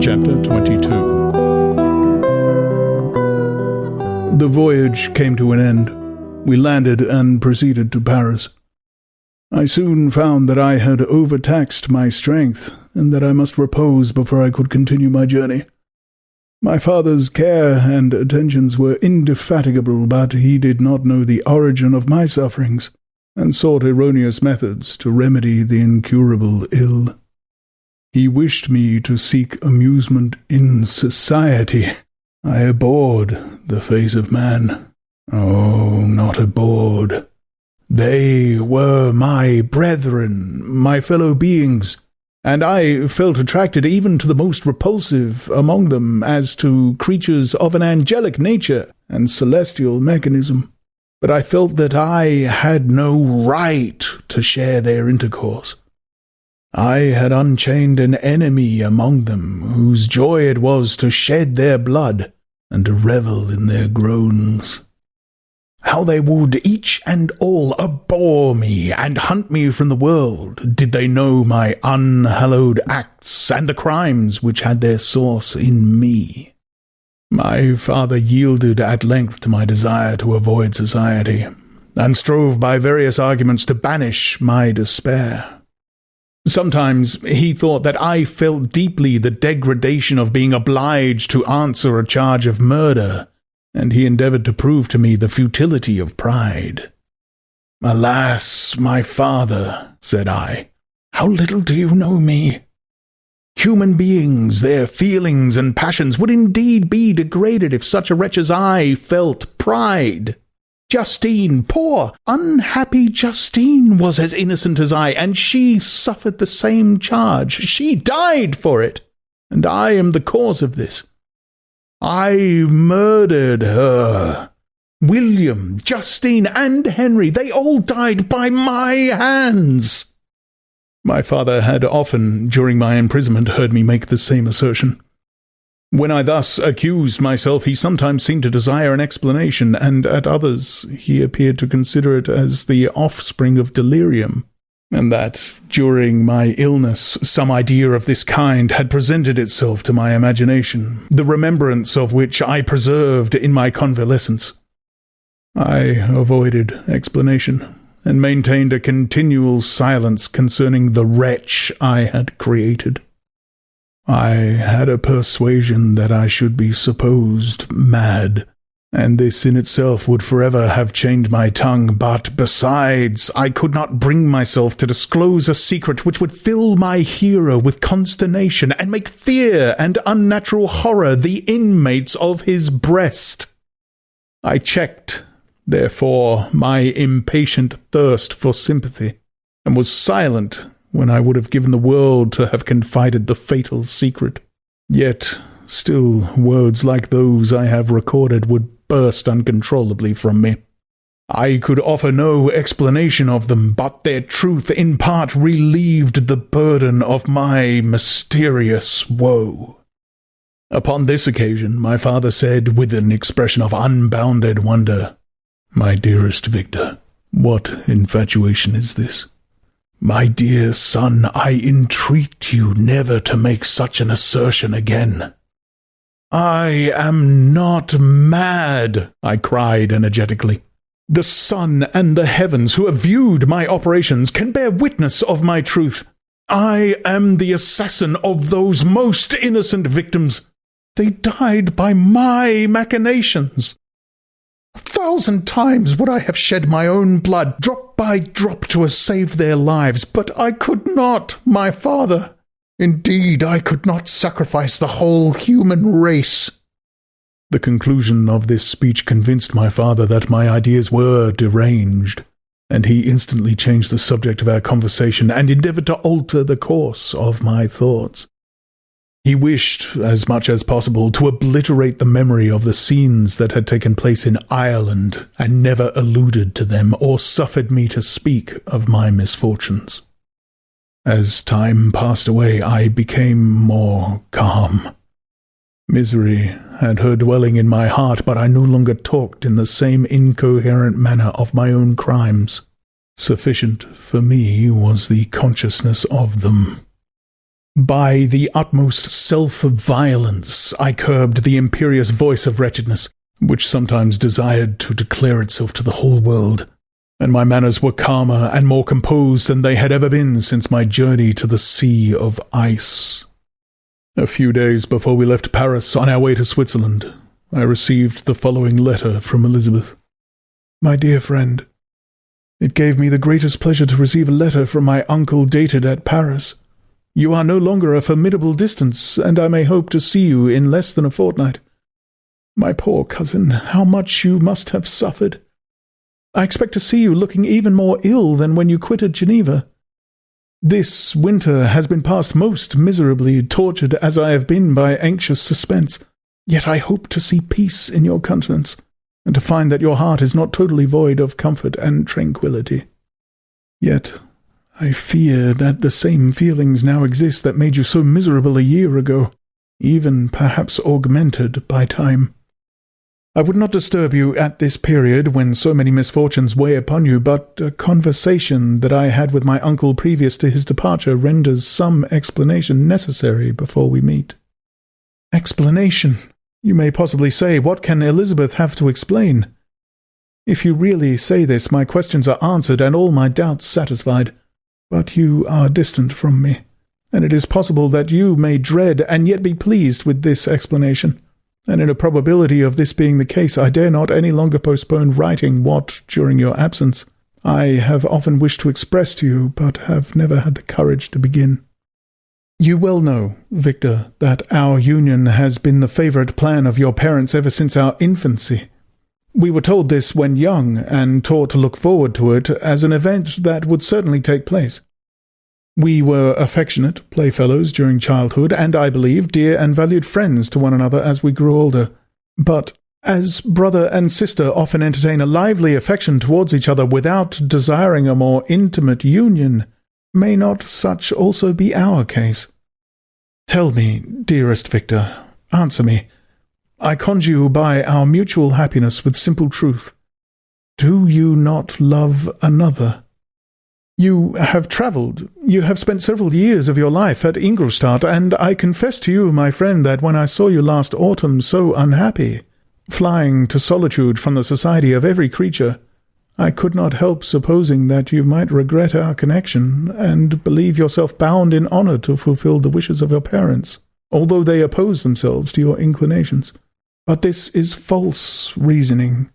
Chapter 22. The voyage came to an end. We landed and proceeded to Paris. I soon found that I had overtaxed my strength, and that I must repose before I could continue my journey. My father's care and attentions were indefatigable, but he did not know the origin of my sufferings, and sought erroneous methods to remedy the incurable ill. He wished me to seek amusement in society. I abhorred the face of man. Oh, not abhorred. They were my brethren, my fellow beings, and I felt attracted even to the most repulsive among them as to creatures of an angelic nature and celestial mechanism. But I felt that I had no right to share their intercourse. I had unchained an enemy among them, whose joy it was to shed their blood and to revel in their groans. How they would each and all abhor me and hunt me from the world, did they know my unhallowed acts and the crimes which had their source in me. My father yielded at length to my desire to avoid society, and strove by various arguments to banish my despair. Sometimes he thought that I felt deeply the degradation of being obliged to answer a charge of murder, and he endeavoured to prove to me the futility of pride. "Alas, my father," said I, "how little do you know me! Human beings, their feelings and passions would indeed be degraded if such a wretch as I felt pride. Justine, poor, unhappy Justine, was as innocent as I, and she suffered the same charge. She died for it, and I am the cause of this. I murdered her. William, Justine, and Henry, they all died by my hands." My father had often, during my imprisonment, heard me make the same assertion. When I thus accused myself, he sometimes seemed to desire an explanation, and at others he appeared to consider it as the offspring of delirium, and that, during my illness, some idea of this kind had presented itself to my imagination, the remembrance of which I preserved in my convalescence. I avoided explanation, and maintained a continual silence concerning the wretch I had created. I had a persuasion that I should be supposed mad, and this in itself would forever have chained my tongue, but besides, I could not bring myself to disclose a secret which would fill my hero with consternation and make fear and unnatural horror the inmates of his breast. I checked, therefore, my impatient thirst for sympathy, and was silent when I would have given the world to have confided the fatal secret. Yet still words like those I have recorded would burst uncontrollably from me. I could offer no explanation of them, but their truth in part relieved the burden of my mysterious woe. Upon this occasion my father said, with an expression of unbounded wonder, "My dearest Victor, what infatuation is this? My dear son, I entreat you never to make such an assertion again." "I am not mad," I cried energetically. "The sun and the heavens, who have viewed my operations, can bear witness of my truth. I am the assassin of those most innocent victims. They died by my machinations. 1,000 times would I have shed my own blood, drop by drop, to have saved their lives, but I could not, my father. Indeed, I could not sacrifice the whole human race." The conclusion of this speech convinced my father that my ideas were deranged, and he instantly changed the subject of our conversation and endeavoured to alter the course of my thoughts. He wished, as much as possible, to obliterate the memory of the scenes that had taken place in Ireland, and never alluded to them or suffered me to speak of my misfortunes. As time passed away, I became more calm. Misery had her dwelling in my heart, but I no longer talked in the same incoherent manner of my own crimes. Sufficient for me was the consciousness of them. By the utmost self-violence I curbed the imperious voice of wretchedness, which sometimes desired to declare itself to the whole world, and my manners were calmer and more composed than they had ever been since my journey to the sea of ice. A few days before we left Paris on our way to Switzerland, I received the following letter from Elizabeth. My dear friend, it gave me the greatest pleasure to receive a letter from my uncle dated at Paris. You are no longer a formidable distance, and I may hope to see you in less than a fortnight. My poor cousin, how much you must have suffered! I expect to see you looking even more ill than when you quitted Geneva. This winter has been passed most miserably, tortured as I have been by anxious suspense. Yet I hope to see peace in your countenance, and to find that your heart is not totally void of comfort and tranquillity. Yet I fear that the same feelings now exist that made you so miserable a year ago, even perhaps augmented by time. I would not disturb you at this period when so many misfortunes weigh upon you, but a conversation that I had with my uncle previous to his departure renders some explanation necessary before we meet. Explanation? You may possibly say, what can Elizabeth have to explain? If you really say this, my questions are answered and all my doubts satisfied. But you are distant from me, and it is possible that you may dread and yet be pleased with this explanation. And in a probability of this being the case, I dare not any longer postpone writing what, during your absence, I have often wished to express to you, but have never had the courage to begin. You well know, Victor, that our union has been the favourite plan of your parents ever since our infancy. We were told this when young, and taught to look forward to it as an event that would certainly take place. We were affectionate playfellows during childhood, and, I believe, dear and valued friends to one another as we grew older. But, as brother and sister often entertain a lively affection towards each other without desiring a more intimate union, may not such also be our case? Tell me, dearest Victor, answer me. I conjure you by our mutual happiness with simple truth. Do you not love another? You have travelled. You have spent several years of your life at Ingolstadt, and I confess to you, my friend, that when I saw you last autumn so unhappy, flying to solitude from the society of every creature, I could not help supposing that you might regret our connection, and believe yourself bound in honour to fulfil the wishes of your parents, although they oppose themselves to your inclinations. But this is false reasoning.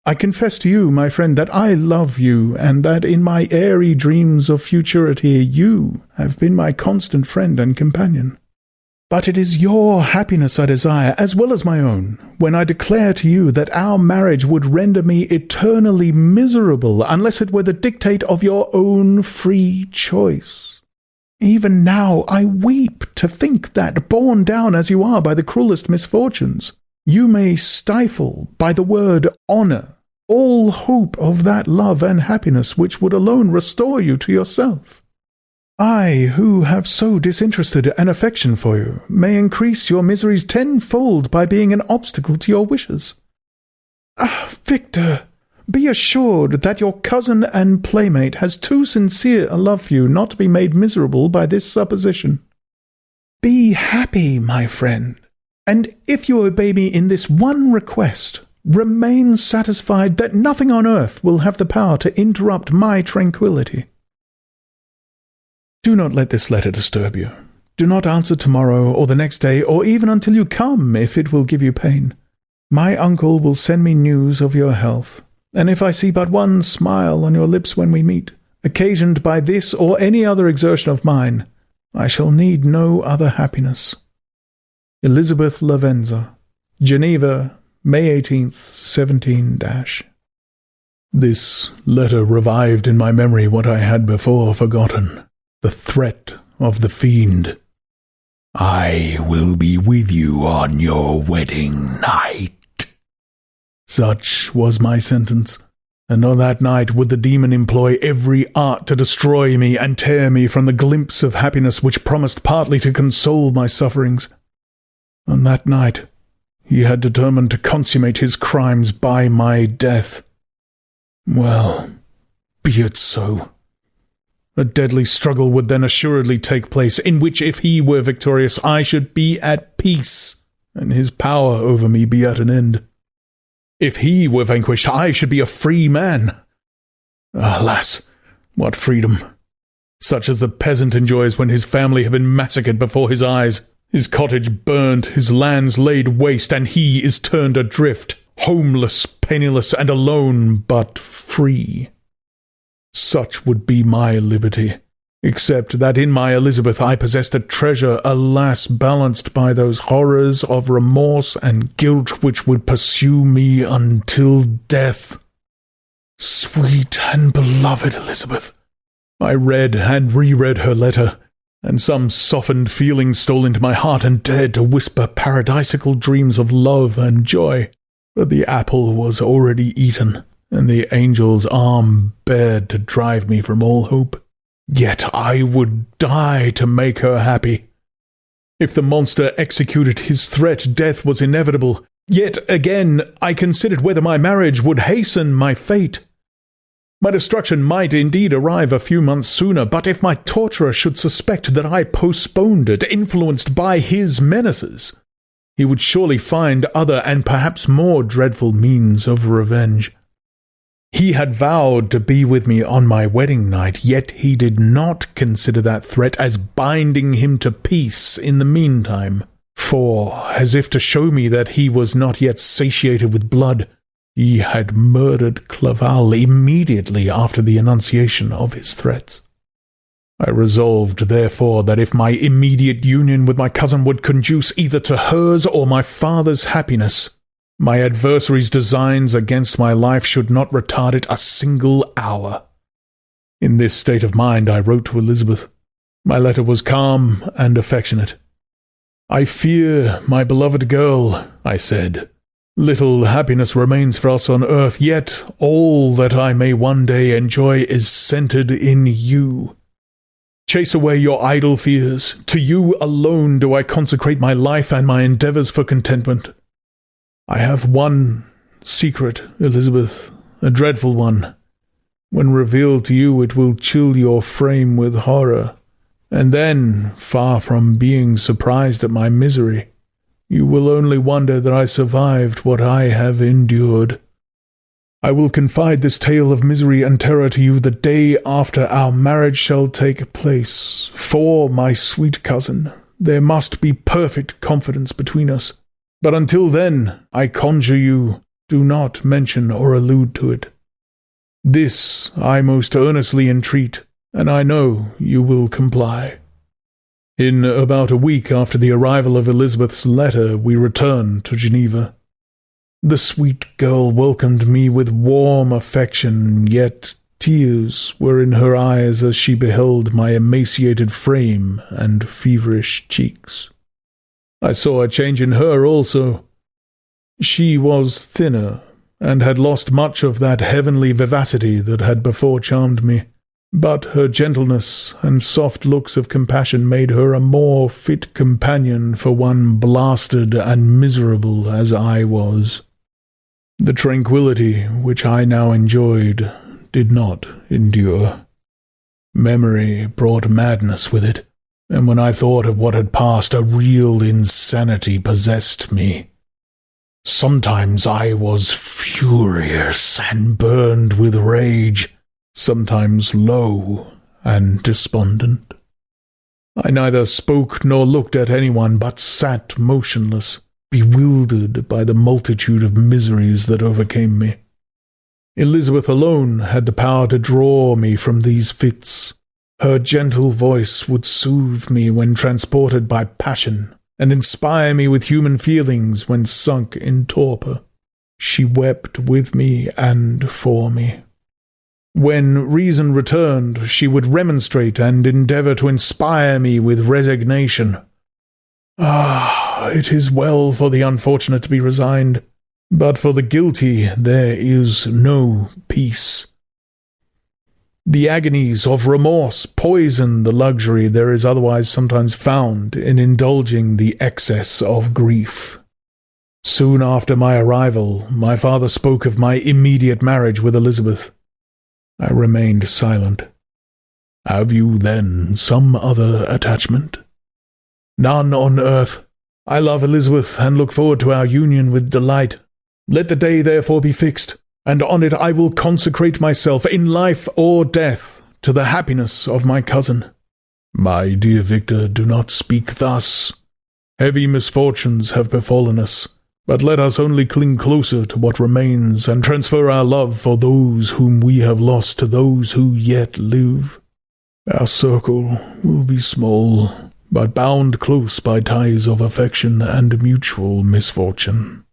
I confess to you, my friend, that I love you, and that in my airy dreams of futurity you have been my constant friend and companion. But it is your happiness I desire, as well as my own, when I declare to you that our marriage would render me eternally miserable unless it were the dictate of your own free choice. Even now I weep to think that, borne down as you are by the cruelest misfortunes, you may stifle, by the word honour, all hope of that love and happiness which would alone restore you to yourself. I, who have so disinterested an affection for you, may increase your miseries tenfold by being an obstacle to your wishes. Ah, Victor, be assured that your cousin and playmate has too sincere a love for you not to be made miserable by this supposition. Be happy, my friend. And if you obey me in this one request, remain satisfied that nothing on earth will have the power to interrupt my tranquillity. Do not let this letter disturb you. Do not answer tomorrow or the next day, or even until you come, if it will give you pain. My uncle will send me news of your health, and if I see but one smile on your lips when we meet, occasioned by this or any other exertion of mine, I shall need no other happiness. Elizabeth Lavenza, Geneva, May 18th, 17 -- This letter revived in my memory what I had before forgotten, the threat of the fiend. I will be with you on your wedding night. Such was my sentence, and on that night would the demon employ every art to destroy me and tear me from the glimpse of happiness which promised partly to console my sufferings. On that night he had determined to consummate his crimes by my death. Well, be it so. A deadly struggle would then assuredly take place, in which, if he were victorious, I should be at peace, and his power over me be at an end. If he were vanquished, I should be a free man. Alas, what freedom! Such as the peasant enjoys when his family have been massacred before his eyes, his cottage burned, his lands laid waste, and he is turned adrift, homeless, penniless, and alone, but free. Such would be my liberty, except that in my Elizabeth I possessed a treasure, alas, balanced by those horrors of remorse and guilt which would pursue me until death. Sweet and beloved Elizabeth! I read and reread her letter, and some softened feeling stole into my heart and dared to whisper paradisical dreams of love and joy. But the apple was already eaten, and the angel's arm bared to drive me from all hope. Yet I would die to make her happy. If the monster executed his threat, death was inevitable. Yet again I considered whether my marriage would hasten my fate. My destruction might indeed arrive a few months sooner, but if my torturer should suspect that I postponed it, influenced by his menaces, he would surely find other and perhaps more dreadful means of revenge. He had vowed to be with me on my wedding night, yet he did not consider that threat as binding him to peace in the meantime, for, as if to show me that he was not yet satiated with blood, he had murdered Clerval immediately after the enunciation of his threats. I resolved, therefore, that if my immediate union with my cousin would conduce either to hers or my father's happiness, my adversary's designs against my life should not retard it a single hour. In this state of mind I wrote to Elizabeth. My letter was calm and affectionate. "I fear, my beloved girl," I said, "little happiness remains for us on earth, yet all that I may one day enjoy is centered in you. Chase away your idle fears. To you alone do I consecrate my life and my endeavours for contentment. I have one secret, Elizabeth, a dreadful one. When revealed to you, it will chill your frame with horror, and then, far from being surprised at my misery, you will only wonder that I survived what I have endured. I will confide this tale of misery and terror to you the day after our marriage shall take place. For, my sweet cousin, there must be perfect confidence between us. But until then, I conjure you, do not mention or allude to it. This I most earnestly entreat, and I know you will comply." In about a week after the arrival of Elizabeth's letter, we returned to Geneva. The sweet girl welcomed me with warm affection, yet tears were in her eyes as she beheld my emaciated frame and feverish cheeks. I saw a change in her also. She was thinner, and had lost much of that heavenly vivacity that had before charmed me, but her gentleness and soft looks of compassion made her a more fit companion for one blasted and miserable as I was. The tranquillity which I now enjoyed did not endure. Memory brought madness with it, and when I thought of what had passed, a real insanity possessed me. Sometimes I was furious and burned with rage, sometimes low and despondent. I neither spoke nor looked at anyone, but sat motionless, bewildered by the multitude of miseries that overcame me. Elizabeth alone had the power to draw me from these fits. Her gentle voice would soothe me when transported by passion, and inspire me with human feelings when sunk in torpor. She wept with me and for me. When reason returned, she would remonstrate and endeavour to inspire me with resignation. It is well for the unfortunate to be resigned, but for the guilty there is no peace. The agonies of remorse poison the luxury there is otherwise sometimes found in indulging the excess of grief. Soon after my arrival, my father spoke of my immediate marriage with Elizabeth. I remained silent. Have you, then, some other attachment?" "None on earth. I love Elizabeth, and look forward to our union with delight. Let the day therefore be fixed, and on it I will consecrate myself, in life or death, to the happiness of my cousin." "My dear Victor, do not speak thus. Heavy misfortunes have befallen us, but let us only cling closer to what remains, and transfer our love for those whom we have lost to those who yet live. Our circle will be small, but bound close by ties of affection and mutual misfortune.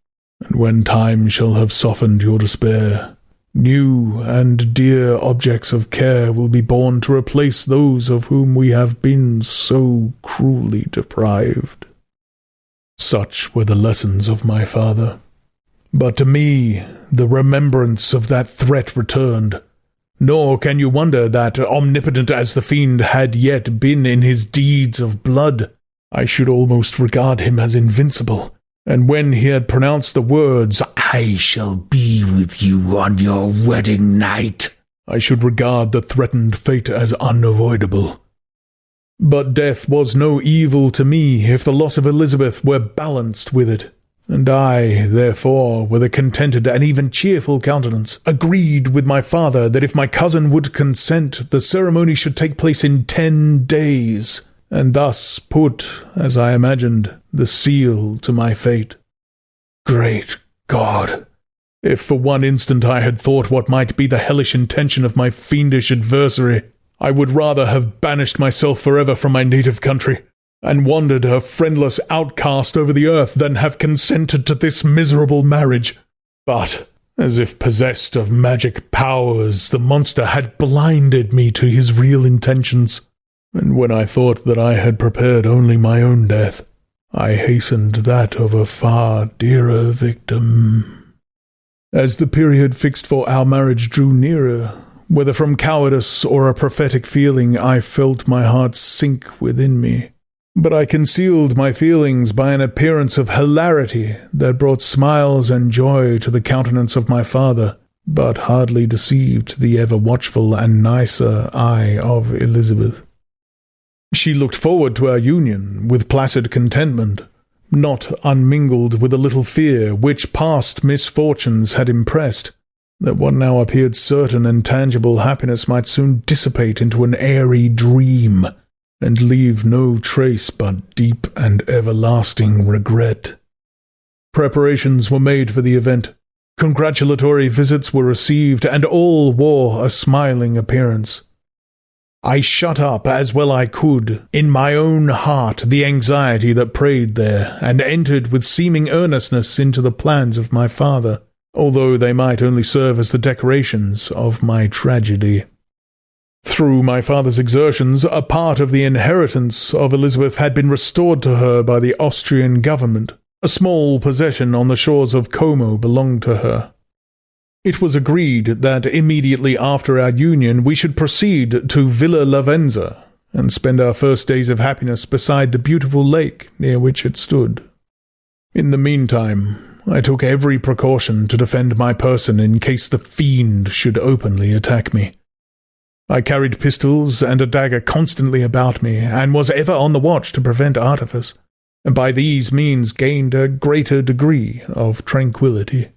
And when time shall have softened your despair, new and dear objects of care will be born to replace those of whom we have been so cruelly deprived." Such were the lessons of my father. But to me the remembrance of that threat returned. Nor can you wonder that, omnipotent as the fiend had yet been in his deeds of blood, I should almost regard him as invincible. And when he had pronounced the words, "I shall be with you on your wedding night," I should regard the threatened fate as unavoidable. But death was no evil to me if the loss of Elizabeth were balanced with it, and I, therefore, with a contented and even cheerful countenance, agreed with my father that if my cousin would consent, the ceremony should take place in 10 days, and thus put, as I imagined, the seal to my fate. Great God! If for one instant I had thought what might be the hellish intention of my fiendish adversary, I would rather have banished myself forever from my native country, and wandered a friendless outcast over the earth, than have consented to this miserable marriage. But, as if possessed of magic powers, the monster had blinded me to his real intentions, and when I thought that I had prepared only my own death, I hastened that of a far dearer victim. As the period fixed for our marriage drew nearer, whether from cowardice or a prophetic feeling, I felt my heart sink within me. But I concealed my feelings by an appearance of hilarity that brought smiles and joy to the countenance of my father, but hardly deceived the ever-watchful and nicer eye of Elizabeth. She looked forward to our union with placid contentment, not unmingled with a little fear which past misfortunes had impressed, that what now appeared certain and tangible happiness might soon dissipate into an airy dream, and leave no trace but deep and everlasting regret. Preparations were made for the event. Congratulatory visits were received, and all wore a smiling appearance. I shut up, as well I could, in my own heart the anxiety that preyed there, and entered with seeming earnestness into the plans of my father, although they might only serve as the decorations of my tragedy. Through my father's exertions, a part of the inheritance of Elizabeth had been restored to her by the Austrian government. A small possession on the shores of Como belonged to her. It was agreed that immediately after our union we should proceed to Villa Lavenza, and spend our first days of happiness beside the beautiful lake near which it stood. In the meantime, I took every precaution to defend my person in case the fiend should openly attack me. I carried pistols and a dagger constantly about me, and was ever on the watch to prevent artifice, and by these means gained a greater degree of tranquillity.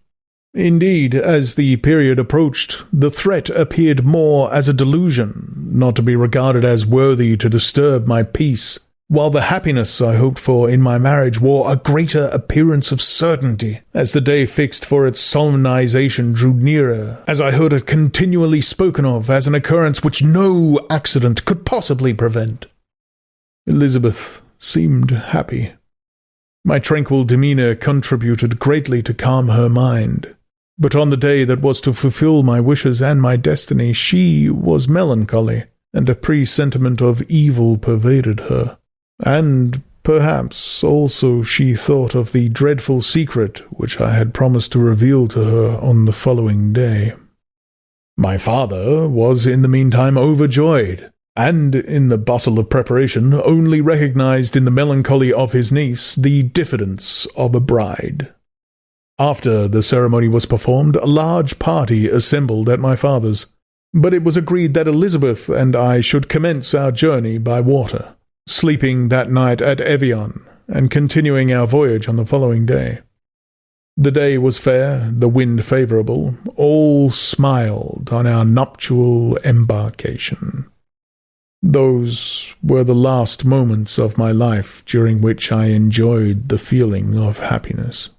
Indeed, as the period approached, the threat appeared more as a delusion, not to be regarded as worthy to disturb my peace, while the happiness I hoped for in my marriage wore a greater appearance of certainty, as the day fixed for its solemnization drew nearer, as I heard it continually spoken of as an occurrence which no accident could possibly prevent. Elizabeth seemed happy. My tranquil demeanour contributed greatly to calm her mind, but on the day that was to fulfill my wishes and my destiny, she was melancholy, and a presentiment of evil pervaded her. And perhaps also she thought of the dreadful secret which I had promised to reveal to her on the following day. My father was in the meantime overjoyed, and in the bustle of preparation only recognized in the melancholy of his niece the diffidence of a bride. After the ceremony was performed, a large party assembled at my father's. but it was agreed that Elizabeth and I should commence our journey by water, sleeping that night at Evian, and continuing our voyage on the following day. The day was fair, the wind favourable, all smiled on our nuptial embarkation. Those were the last moments of my life during which I enjoyed the feeling of happiness.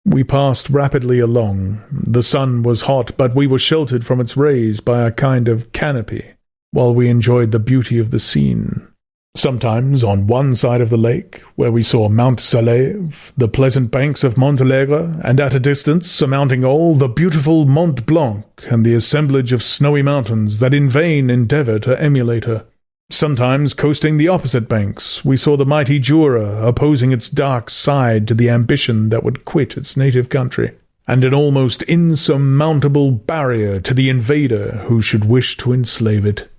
We passed rapidly along. The sun was hot, but we were sheltered from its rays by a kind of canopy, while we enjoyed the beauty of the scene. Sometimes on one side of the lake, where we saw Mount Salève, the pleasant banks of Montalegre, and at a distance, surmounting all, the beautiful Mont Blanc and the assemblage of snowy mountains that in vain endeavour to emulate her. Sometimes, coasting the opposite banks, we saw the mighty Jura opposing its dark side to the ambition that would quit its native country, and an almost insurmountable barrier to the invader who should wish to enslave it.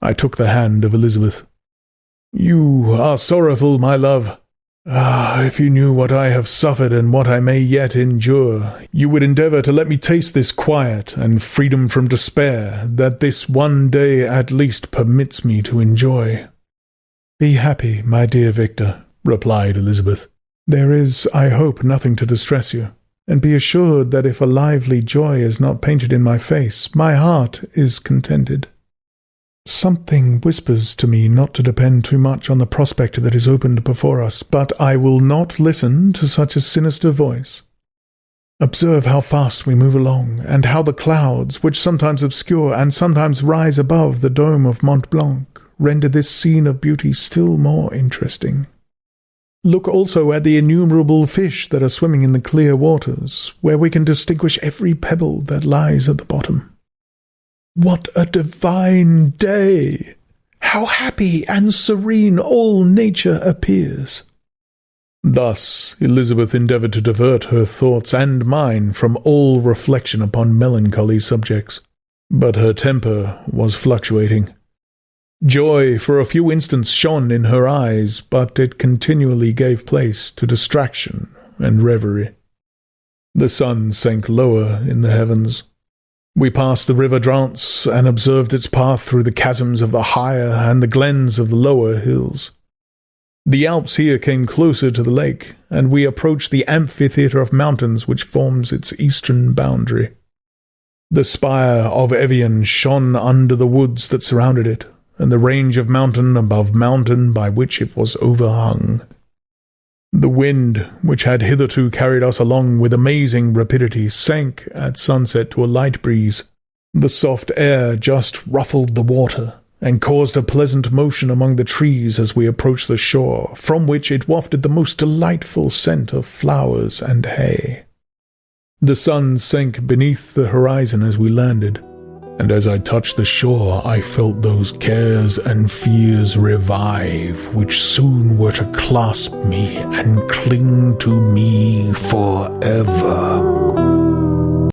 I took the hand of Elizabeth. "You are sorrowful, my love. Ah, if you knew what I have suffered and what I may yet endure, you would endeavour to let me taste this quiet and freedom from despair that this one day at least permits me to enjoy." "Be happy, my dear Victor," replied Elizabeth. "There is, I hope, nothing to distress you, and be assured that if a lively joy is not painted in my face, my heart is contented. Something whispers to me not to depend too much on the prospect that is opened before us, but I will not listen to such a sinister voice. Observe how fast we move along, and how the clouds, which sometimes obscure and sometimes rise above the dome of Mont Blanc, render this scene of beauty still more interesting. Look also at the innumerable fish that are swimming in the clear waters, where we can distinguish every pebble that lies at the bottom. What a divine day! How happy and serene all nature appears!" Thus Elizabeth endeavoured to divert her thoughts and mine from all reflection upon melancholy subjects, but her temper was fluctuating. Joy for a few instants shone in her eyes, but it continually gave place to distraction and reverie. The sun sank lower in the heavens. We passed the river Dreamt and observed its path through the chasms of the higher and the glens of the lower hills. The Alps here came closer to the lake, and we approached the amphitheatre of mountains which forms its eastern boundary. The spire of Evian shone under the woods that surrounded it, and the range of mountain above mountain by which it was overhung. The wind, which had hitherto carried us along with amazing rapidity, sank at sunset to a light breeze. The soft air just ruffled the water, and caused a pleasant motion among the trees as we approached the shore, from which it wafted the most delightful scent of flowers and hay. The sun sank beneath the horizon as we landed, and as I touched the shore I felt those cares and fears revive, which soon were to clasp me and cling to me forever.